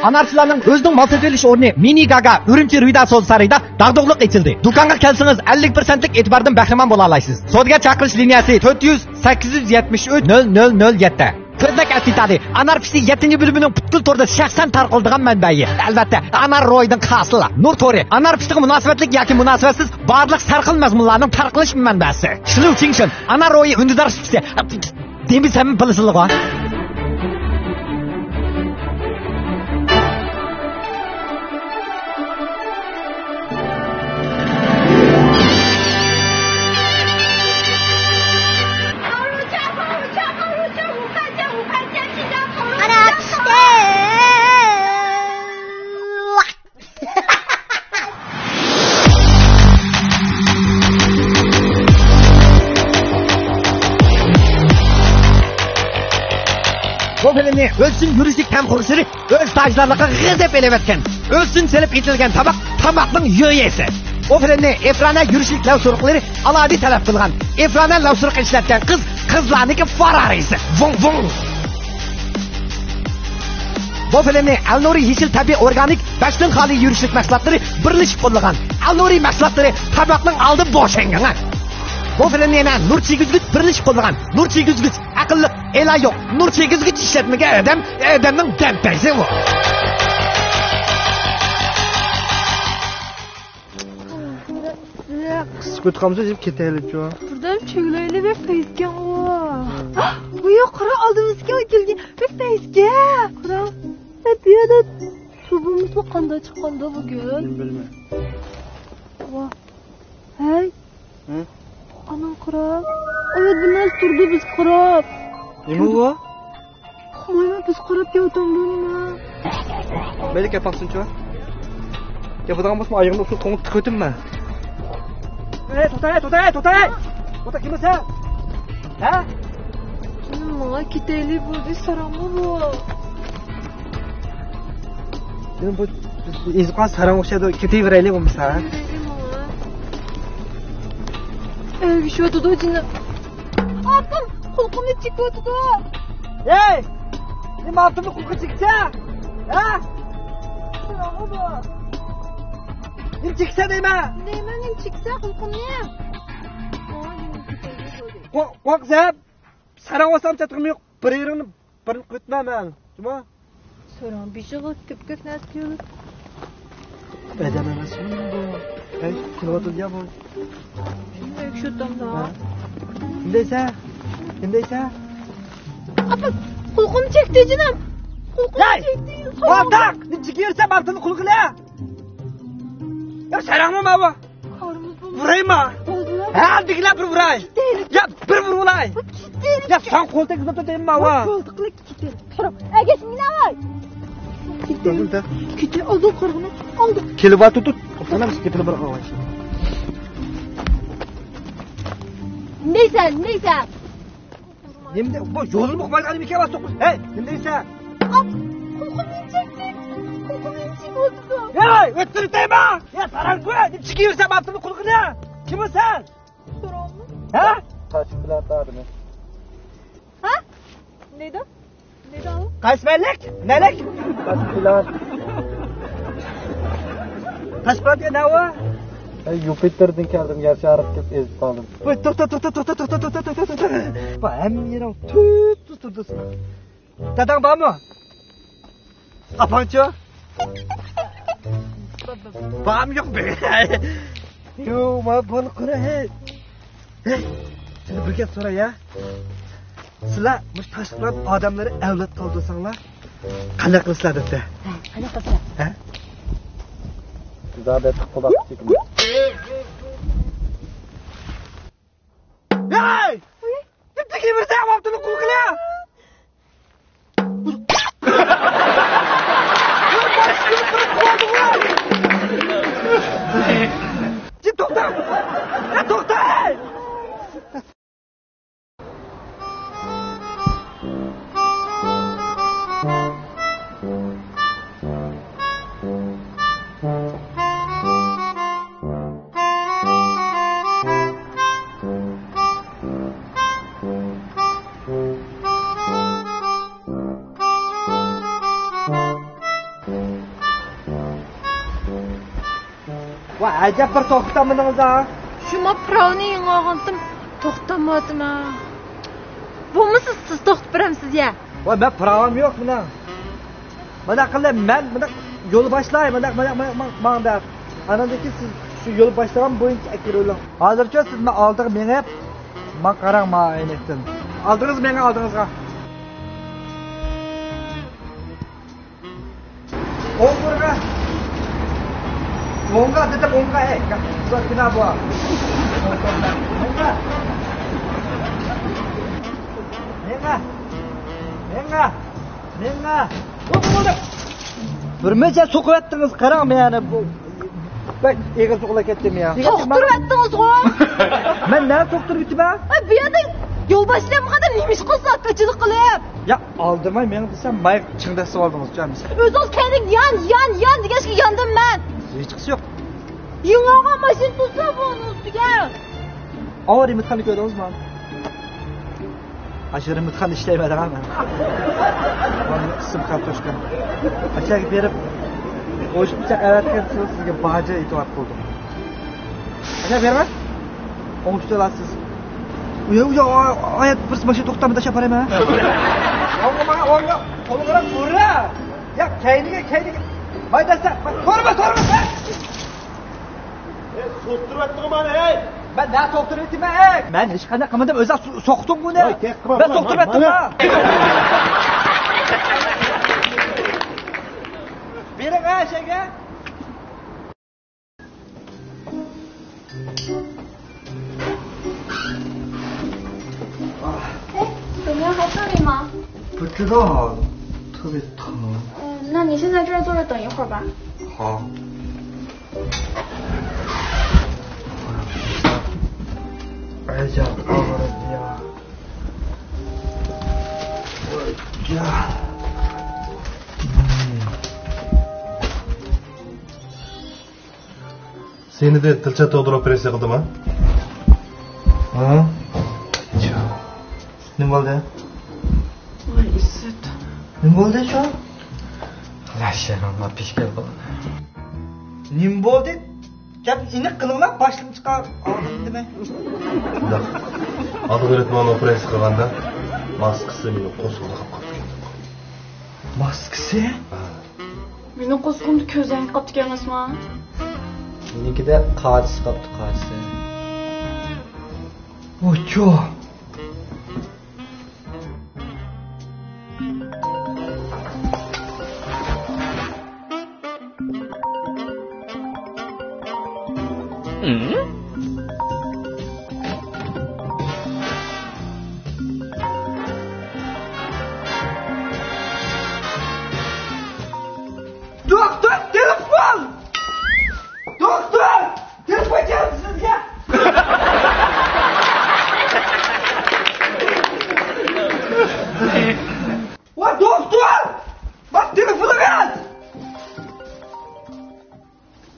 Anarchilarning o'zining mal sotilish o'rni Mini Gaga Urumchi Ruyda so'z sarayda dag'dug'liq etildi. Do'konga kelsangiz 50% e'tibordan bahramand bo'la olasiz. Sodga chaqirish liniyasi 400 873 0007. Fırdak asitadi. Anarpisi 7. bölümünün butkul torda şahsen tarqıldıgan manbai. Albatta, Anar Roy'dan qasıla. Nur Tori, Anarpisiga munosabatlik yoki munosabatsiz barliq sarqil mazmunlarning tarqilish manbasi. Shuning uchun Anar Roy undidar sutsa. Demis ham bilasizlar-ku. Bu filmni O'lsin yurishlik tamxurishiri o'z tajlarligiga g'azab elevatgan. O'lsin selib etilgan tamoqning yo'yesi. Bu filmni Efrana yurishlik lavsuruqlari aladi talab qilgan. Efrana lavsuruq ishlatgan qizlarniki Ferrari'si. Vung vung. Bu filmni Alnuri yeshil tabiiy organik bashdan xoli yurishlik mahsulotlari birlashib qo'llangan. Alnuri mahsulotlari tamoqning oldi bo'shangan. Bu filmni yana nur chegizgich birlashib qo'llangan. Nur chegizgich aqlli ela yo'q. Nur chegizgich ishlatmagan odamning tampasi bu. Kutqamsa deb ketaylik-ku. Buradan cheglayli bir faizga o. Bu yoq qara oldimizga o'tilgan bir faizga. Qara. Bu yerda suvimiz qanday chiqqanda bugun? Bilmayman. Voh. Hey. Ana qara. Oyat bundan turdi biz qarab. Nima bu? Qo'yma biz qarab yotdimmi? Mayli kapaqsinchi. Yapadigan bo'lsam oyog'imni usul qo'ngib tiqotimmi? To'tay! Ota kimsan? Ha? Nima ketaylik bo'ldi sarama bu. Men bu izqon saram o'xshadi, ketaveraylik bo'lmasa. Shu yerda o'zini. Apam, qo'lqimni chiqyapti. Hey! Nima optimni qo'lqa chiqsa? Ha? Sarama bu. Nim chiqsa deyman. Nim chiqsa qo'lqimni. Qo'qzab sarang olsam chatqim yo'q. Bir yerini qutmaman. Nima? Sarang bishig'i ko'p narsa qilib. Adam emasmi bu? Hey, kilovatga bu. Shu tomda. Kimdaysa? Apa, qo'lqim chekdi jinim. Qo'lqim chekdi. O'rtoq, chiqirsa baltini qo'lqila. Ya sarangmi bu? Qorimiz bu. Vuraymi? Ha, diglar bir vuray. Ya bir vurulay. Ya sen qo'lda qizib deyman va. Qo'ldiqlik ketdi. Qarab, agash minavay. Ketdi, oldi qorg'ini. Oldi. Kelib tut. Qopsanam ketini bir qo'y. Neysan? Endi bu yo'lni qo'yganim ekan va to'qis. Hey, nindaysan? Qo'lqimni chekdi. Qo'lqimni chekdi. Hey, o'tirtayma. Ya sarang-ku, deb chiqirsa baltini qo'lqila. Kimsan? So'raymi? Ha? Qochib bilatadimi? Ha? Neydi o? Qaysmaylik? Nalik? Qochib bilat. Qaysmaylik nava? Yupiterdan keldim, garchi arib kelib ezib qoldim. Voy, to'xta. Va hamma tut. Dadang bormi? Apancho? Bam yo'q be. Yo, men buni qara. Hey. Seni bir gap so'ray-ya. Sizlar bu tashqi odamlar avlod qoldisanglar, qanday qilasizlar debdi? Qanday qilasizlar? Ha? Sizlarda qiqilib ketdim. Hey! Debdi ki bir sen vaqtini qul qila. To'xta! Va ajab bir to'xtamidingiz ha. Shuma pravni yeng'og'indim, to'xtamadim ha. Bo'lmasa siz to'xtab beramsiz ya. Va men pravam yo'q buna. Mana qilib men buna yo'l boshlay, mana deb. Anadaki siz şu yo'l boshlagan bo'yicha akirolong. Hozircha siz men oldiga menib, men qarang men aynakdan. Oldingiz menga oldingizga. O'ngga. O'ngga dedim o'ngga ey. Uzatgina bu. O'ngga. Menga. Bir necha so'qib etdingiz, qarang meni bu. Bak, egil so'qila ketdim ya. To'xtirib etdingiz-ku. Men nima to'xtirib bitibman? Ay, bu yerda yo'l boshlayapman qadar nemish qilsa, akachilik qilib. Ya, aldırmay men desam, mayq chingdasib oldingiz, canım. O'zingiz kendin yan degashga yandim men. Hech qisi yo'q. Yeng'og'im mashin tutsa bo'ldi ustiga. Avariya imtihoni ko'rdingizmi? Aşırı imtihan ishlaymaydi ha men. Mana ism kartoshka. Achaga berib qo'shimcha qaratgan sizga baja e'tibor qildim. Acha berma? Qo'shib olasiz. Uya oyat bir mashina to'xtamida chaparayman. O'ngga, qo'lga ko'ra. Ya kayniga. Maydasa, ko'rma. So'ktirib aytdim mana, ey. Ben ne so'ktirib aytdim, ey? Men hech qanday qilmadim, o'zi so'qdim buni. Ben so'ktirib aytdim ha. Bering Ayşe'ga. 怎么样，还顺利吗？不知道，特别疼。那你先在这儿坐着等一会儿吧。好。哎呀，我的娘！我呀，Seni de tilcha to'g'ri operatsiya qildimi? Ha? Nima bo'ldi? Voy, Izzat. Nima bo'ldi shu? Lasharimga pishgan bo'ldi. Nima bo'ldi? Gap iniq qilinglar, boshim chiqar. Oldimmi? Yo'q. Oldin o'rətman operatsiya qilganda maskasi meni qo'sqimga qolib ketdi. Maskasi? Meni qo'sqimni ko'zdan qotib emasmi? Menikida qadisi qopti, qadisi. Ocho. Doktor, telefon! Doktor! Telefon geldi sizga! Voy doktor! Bak telefonu ver!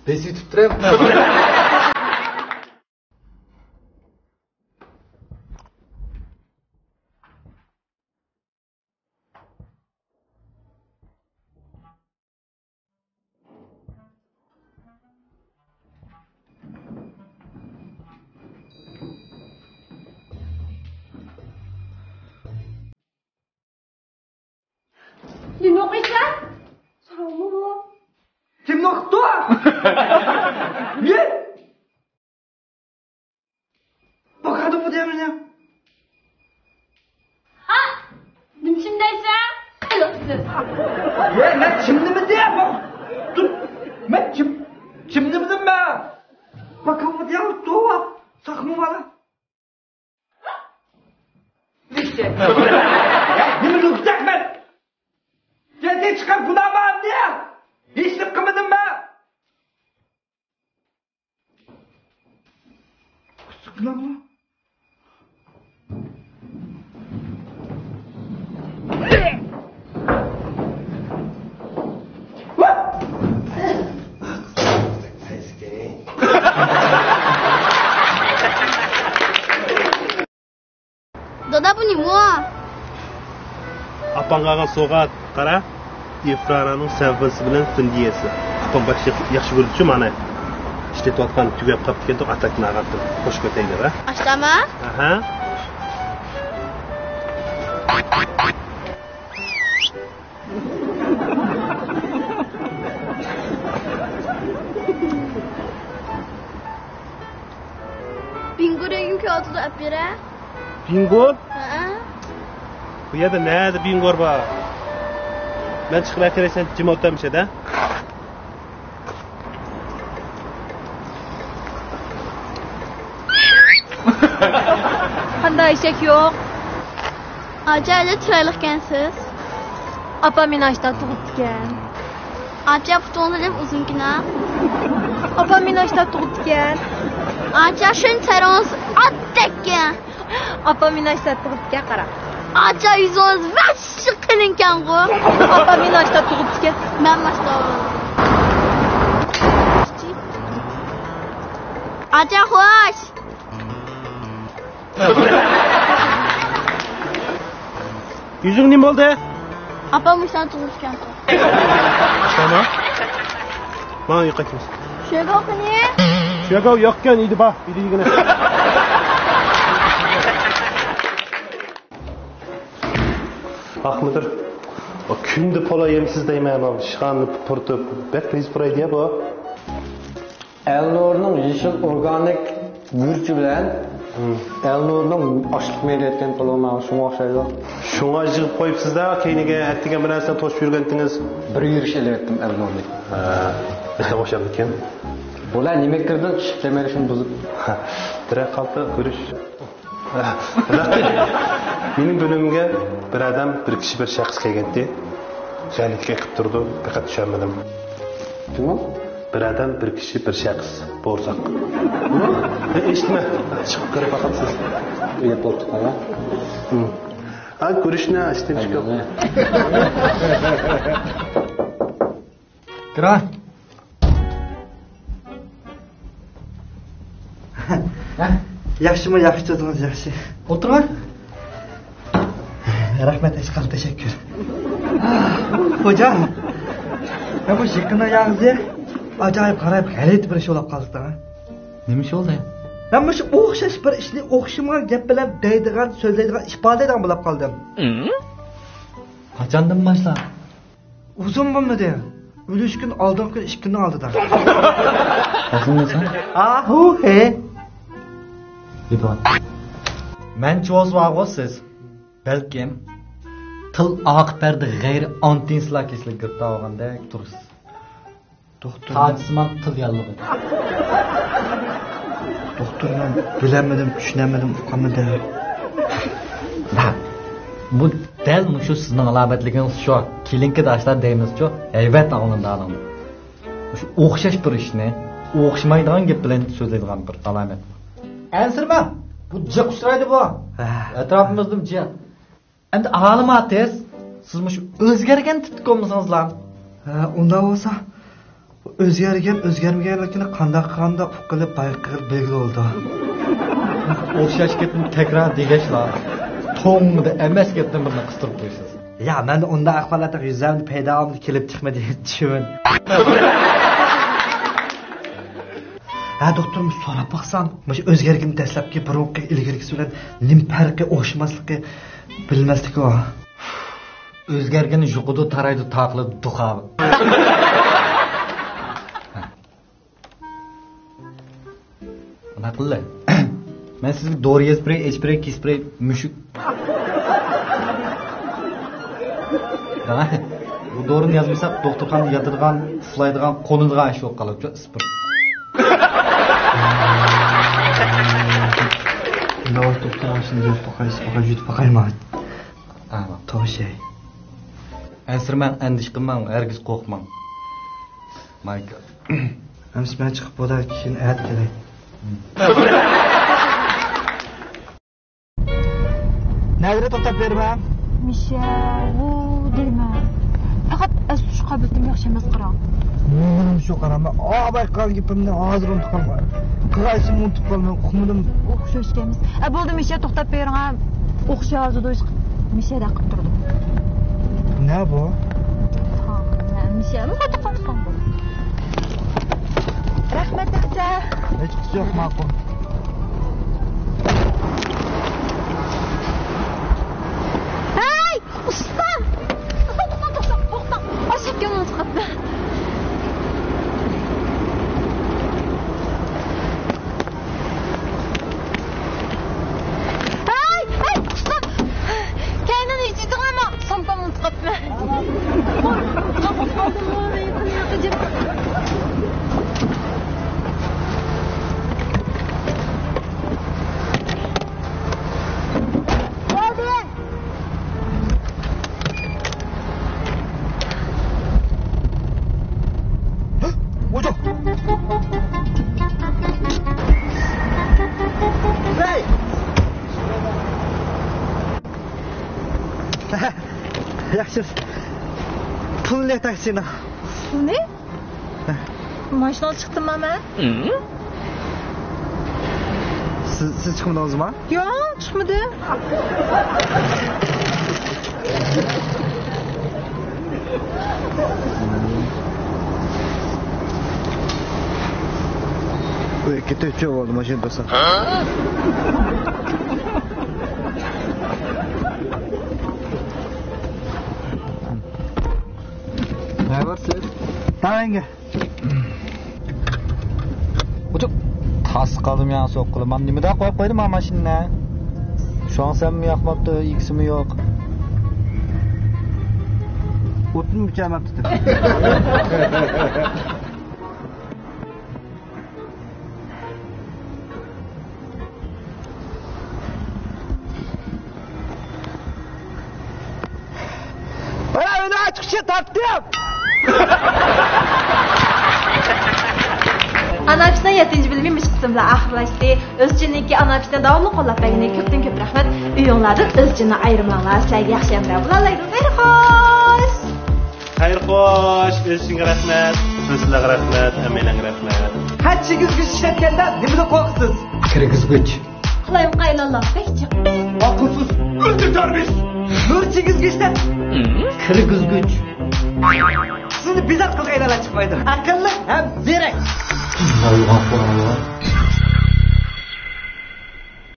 Besi tutturayım. Kimni o'qiysan? Salommi? Kimni o'qitdi? Men? Bakadi bu deyapman. Ha? Nim kimdaysan? Qiziqsiz. Men kimnimi deyapman? Dur. Men kimnimi deyapman? Bakadi bu deyapman. To'g'ri. Saqmi bola. Nechta? Nima o'qitayapman? Gel çıkar bulamam diye. Hiçlik kılmadım ben. Kusukla mı? Dada bu nima? Apangga so'g'at qara. Efrananing savfasi bilan sindiyasi. Apam yaxshi ko'rdi-chu mana. ishlatayotgan tugab qolib ketdi, atakni ag'artib qo'shib ketaylar, ha? Ashtama? Aha. Bingo degan kağıdı da öp yere. Bingor? Ha? Bu yerda nada bingor bor? Men chiqib aytirasan, jim o'tirmishada. Qanday eshak yo'q? Acayip çaylık gensiz. Apa meni ashdan tug'ibdikan. Acayip tutunulim uzun günah. Apa meni ashdan tug'ibdikan. Acayip şun terons attekken. Apa meni ashdan tug'ibdikan qara. Acayip yüzünüz vəşşi qılınken bu. Apa meni ashdan tug'ibdikan. Ben başta oldum. Acayip hoş. Yuzing nima bo'ldi? Apam uçtan tutmuşken. Tamam. Mana yo'qotamiz. Şöyle bakın ya. Shu yerga yoqqan edi, bor, idigina. Ahmıdır. O kunda pola yemsiz deyman, o ishqonni purtib, bek tez puraydi bu. Elnorning yeşil organik gurchi bilan Elnorning ochliq melayotgan pulog'ini shunga o'xshaydi. Shunga yig'ib qo'yibsiz-da, keyiniga atdigan bir narsani to'shib yurgandingiz. Bir yurish elayotdim Elnorni. Ha, bitta o'xshab ekan. Bular nima kirdi? Shiftamerishni buzib. Diraq qalti ko'rish. Mening bölümümge bir adam, bir kişi, bir şahs kelgandi. Şahitlik qilib turdi, faqat tushunmadim. Kim? Bir adam, bir kişi, bir şahs bo'lsak. Eshitma, chiqib qarab baqamsiz. Uya bo'ldi, ha? Ha, ko'rishni istab chiqib. Kira. Yaxshimi, yaxshi tuzimiz yaxshi. O'tirma. Rahmat, ishqal teşekkür. Hocam. Ben bu yaqin oyog'ingizni ajoyib qarab, g'alat bir ish bo'lib qoldi-da. Nima ish bo'ldi? Ben bu o'xshash bir ishni o'xshamagan gap bilan deydigan, so'zlaydigan, ifodaydigan bo'lib qoldim. Qachondan boshlab? Uzun bo'lmadi. 3 kun oldingi 2 kunning oldidan. O'zingmisan? Hu he. Yibon. Men cho'zvag'osiz. Balkim til oqtardi g'ayri antinslak kislik girib olganda tursiz. Doktor. Tajisman til yallig'i. Doktor, ben bilemedim, düşünemedim, uqamadim. Bu dal shu sizning alomatligingiz shu. Kelinki doshlar deymiz-ku, haybat olindadim. Shu o'xshash bir ishni, o'xshamaydigan gap bilan so'zlaydigan bir alomat. Ansirma. Bu jiq uchraydi bu. Atrofimizda jiq. Endi alomatingiz siz shu o'zgargan titkommisingizlar. Undan bo'lsa o'zgarmaganligini qanday uqilib bayqilib belgili bo'ldi. O'xshash ketni takrar degashlar. To'ngda emas ketni birini qistirib qo'ysiz. Ya, men unda ahvolatda yuzimda paydo bo'lib kelib chiqmadi deyman. Ha, doktor, so'rab baqsam, mana o'zgargan dastlabki biroqqa ilgirgisi bilan nim farqi o'xshamasligi bilmasligi o. O'zgargan yuqudi taraydi taqli duqa. Ana qilla. Men sizga dori spray, spray, spray, mushuk. Bu dorini yozmasak, doktorxona yotadigan, uflaydigan, qo'nadigan ish bo'lib qolibdi, spray. Davlat doktor şimdi yutib bakayım. To'shay. Ansirman, andish qilmang, hargiz qo'rqmang. Michael. Ben chiqib bo'lar, keyin ayt kelay. Nerede to'xtab berma? Misha, u deyman. Faqat shu qabildim yaxshi emas qara. Menim shu qarama. Abay qolgan gapimni hozir unutib qolma. Qaysi unutib qolma, uqmadim. O'xshashganmiz. Bo'ldi Misha, to'xtab bering. O'xshaydi, Mishada qilib turdim. Ne bu? Ha, Misha, nima to'xtab qoldim? Rahmat aka. Hech qisi yo'q, ma'qul. Hey, ustam. To'xta. Oshibga unutqapti. Hey, ustam. Kaynini ichiding ama somkamni unutqapti. Ojo. Hey. Yaxshi. Pulli taksini. Ne? Mashinadan chiqdimmi men? Siz chiqmadingizmi? Yo'q, chiqmadi. Bu ikki to'rtcha bo'ldi mashina to'sa. Ne var siz? Tanga. O'tib tas qoldim ya so'qqilib. Men nimada qo'yib qo'ydim men mashinani. Shonsam yoqmabdi, X'mi yo'q. O'tin mükemmel tutun. Bana beni açıkça tarttım. Anapishdan 7-bilmish qism bilan oxirlashdi. O'zchinniki anapishdan davomli qo'llab-quvvatlagan ko'pdan ko'p rahmat. Uyinglardan o'zchinni ayrimanglar. Sizlarga yaxshi yamlar bo'laydi. Xayr-xo'sh. Xayr-xo'sh, o'zingga rahmat, sizlarga rahmat, hammalarga rahmat. Kaççınız güç işletkenler dibine korksunuz. Kirgizgich. Qilayim qaylanlar. Bekchi. Akılsız. Öldürler biz. Nurçınız güçler. Kirgizgich. Sizni bizat kılgaylarla çıkmaydı. Akıllı hem zirek. Alloh.